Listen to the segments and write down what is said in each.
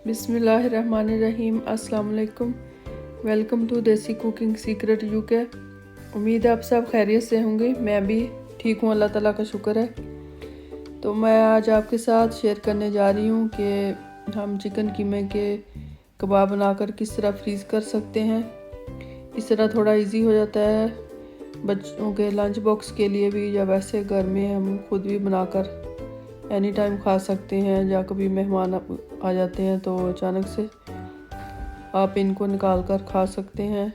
बिस्मिल्लाहिर्रहमानिर्रहीम। अस्सलाम वालेकुम। वेलकम टू देसी कुकिंग सीक्रेट यूके। उम्मीद है आप सब खैरियत से होंगे। मैं भी ठीक हूँ, अल्लाह ताला का शुक्र है। तो मैं आज आपके साथ शेयर करने जा रही हूँ कि हम चिकन कीमे के कबाब बनाकर किस तरह फ्रीज़ कर सकते हैं। इस तरह थोड़ा इजी हो जाता है बच्चों के लंच बॉक्स के लिए भी, या वैसे घर में हम खुद भी बनाकर एनी टाइम खा सकते हैं। या कभी मेहमान आ जाते हैं तो अचानक से आप इनको निकाल कर खा सकते हैं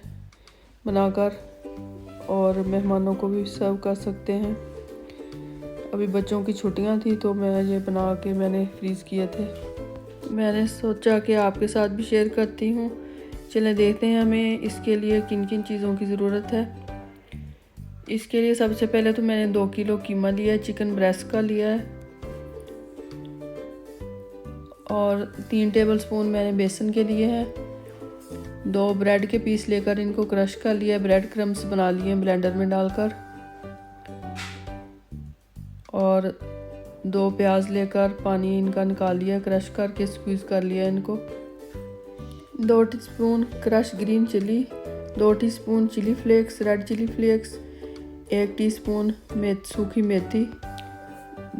बनाकर, और मेहमानों को भी सर्व कर सकते हैं। अभी बच्चों की छुट्टियां थी तो मैं ये बना के मैंने फ्रीज़ किए थे। मैंने सोचा कि आपके साथ भी शेयर करती हूँ। चलें देखते हैं हमें इसके लिए किन किन चीज़ों की ज़रूरत है। इसके लिए सबसे पहले तो मैंने 2 किलो कीमा लिया है, चिकन ब्रेस्ट का लिया है, और 3 टेबलस्पून मैंने बेसन के लिए हैं। 2 ब्रेड के पीस लेकर इनको क्रश कर लिया, ब्रेड क्रम्स बना लिए ब्लेंडर में डालकर, और 2 प्याज लेकर पानी इनका निकाल लिया, क्रश करके स्क्वीज़ कर लिया इनको। 2 teaspoon crush green chili, 2 teaspoon chili flakes red chili flakes, 1 teaspoon सूखी मेथी,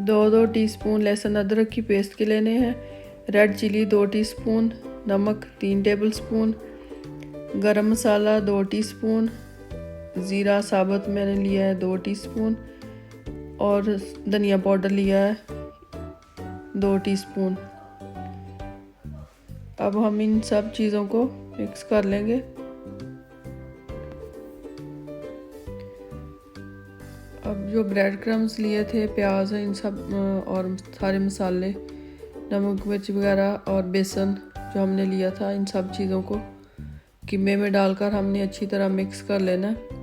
2 टीस्पून लहसुन अदरक की पेस्ट के लेने हैं, रेड चिली 2 टीस्पून, नमक 3 टेबलस्पून, गरम मसाला 2 टीस्पून, ज़ीरा साबुत मैंने लिया है 2 टीस्पून, और धनिया पाउडर लिया है 2 टीस्पून। अब हम इन सब चीज़ों को मिक्स कर लेंगे। अब जो ब्रेड क्रम्स लिए थे, प्याज इन सब और सारे मसाले, नमक मिर्च वगैरह और बेसन जो हमने लिया था, इन सब चीज़ों को कीमे में डालकर हमने अच्छी तरह मिक्स कर लेना है।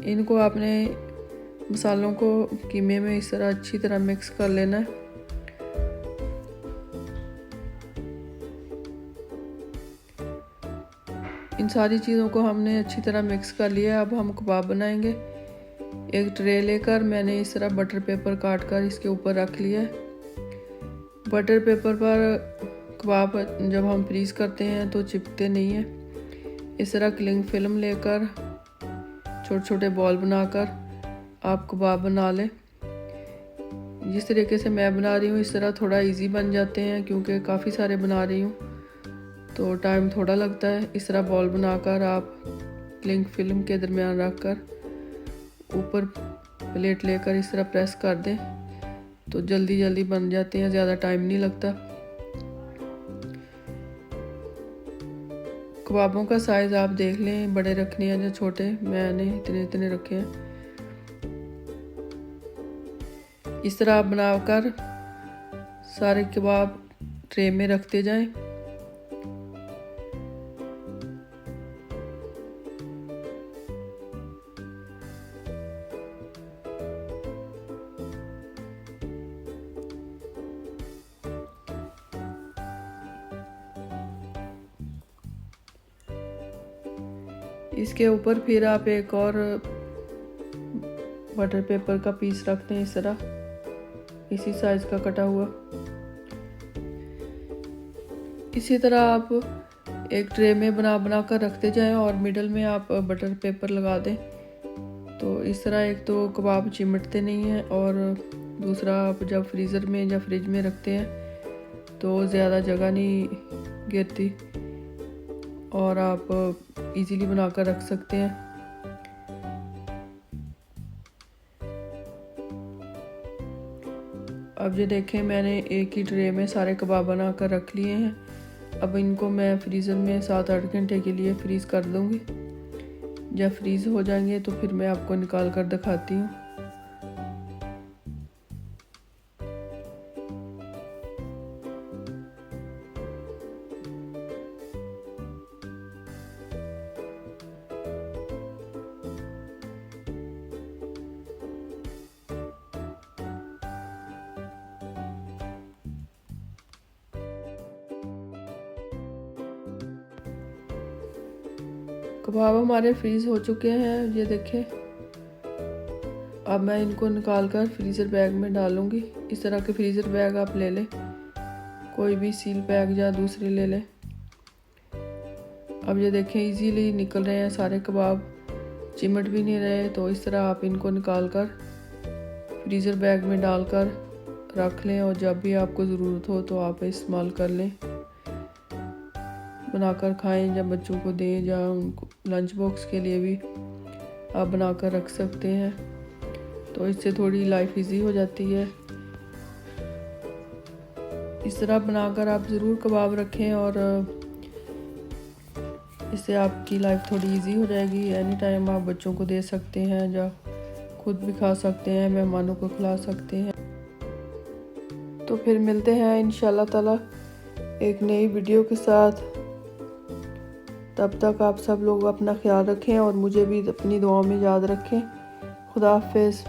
इनको आपने मसालों को कीमे में इस तरह अच्छी तरह मिक्स कर लेना है। इन सारी चीज़ों को हमने अच्छी तरह मिक्स कर लिया। अब हम कबाब बनाएंगे। एक ट्रे लेकर मैंने इस तरह बटर पेपर काट कर इसके ऊपर रख लिया है। बटर पेपर पर कबाब जब हम फ्रीज़ करते हैं तो चिपकते नहीं हैं। इस तरह क्लिंग फिल्म लेकर छोटे छोटे बॉल बनाकर आप कबाब बना लें। जिस तरीके से मैं बना रही हूँ इस तरह थोड़ा इजी बन जाते हैं, क्योंकि काफ़ी सारे बना रही हूँ तो टाइम थोड़ा लगता है। इस तरह बॉल बनाकर आप क्लिंग फिल्म के दरमियान रख कर ऊपर प्लेट लेकर इस तरह प्रेस कर दें तो जल्दी जल्दी बन जाते हैं, ज़्यादा टाइम नहीं लगता। कबाबों का साइज़ आप देख लें, बड़े रखने हैं या छोटे, मैंने इतने इतने रखे हैं। इस तरह आप बनाकर सारे कबाब ट्रे में रखते जाएं। इसके ऊपर फिर आप एक और बटर पेपर का पीस रखते हैं इस तरह, इसी साइज का कटा हुआ। इसी तरह आप एक ट्रे में बना कर रखते जाएं और मिडल में आप बटर पेपर लगा दें। तो इस तरह एक तो कबाब चिमटते नहीं हैं और दूसरा आप जब फ्रीज़र में या फ्रिज में रखते हैं तो ज़्यादा जगह नहीं गिरती और आप इजीली बनाकर रख सकते हैं। अब ये देखें, मैंने एक ही ट्रे में सारे कबाब बना कर रख लिए हैं। अब इनको मैं फ्रीज़र में 7-8 घंटे के लिए फ्रीज़ कर दूँगी। जब फ्रीज़ हो जाएंगे तो फिर मैं आपको निकाल कर दिखाती हूँ। कबाब हमारे फ्रीज़ हो चुके हैं, ये देखें। अब मैं इनको निकाल कर फ्रीज़र बैग में डालूंगी। इस तरह के फ्रीज़र बैग आप ले लें, कोई भी सील पैक या दूसरे ले लें। अब ये देखें, इजीली निकल रहे हैं सारे कबाब, चिमट भी नहीं रहे। तो इस तरह आप इनको निकाल कर फ्रीज़र बैग में डालकर रख लें और जब भी आपको ज़रूरत हो तो आप इस्तेमाल कर लें, बनाकर खाएं या बच्चों को दें या उनको लंच बॉक्स के लिए भी आप बनाकर रख सकते हैं। तो इससे थोड़ी लाइफ इजी हो जाती है। इस तरह बनाकर आप ज़रूर कबाब रखें और इससे आपकी लाइफ थोड़ी इजी हो जाएगी। एनी टाइम आप बच्चों को दे सकते हैं या खुद भी खा सकते हैं, मेहमानों को खिला सकते हैं। तो फिर मिलते हैं इंशाल्लाह ताला एक नई वीडियो के साथ। तब तक आप सब लोग अपना ख्याल रखें और मुझे भी अपनी दुआओं में याद रखें। खुदा हाफिज़।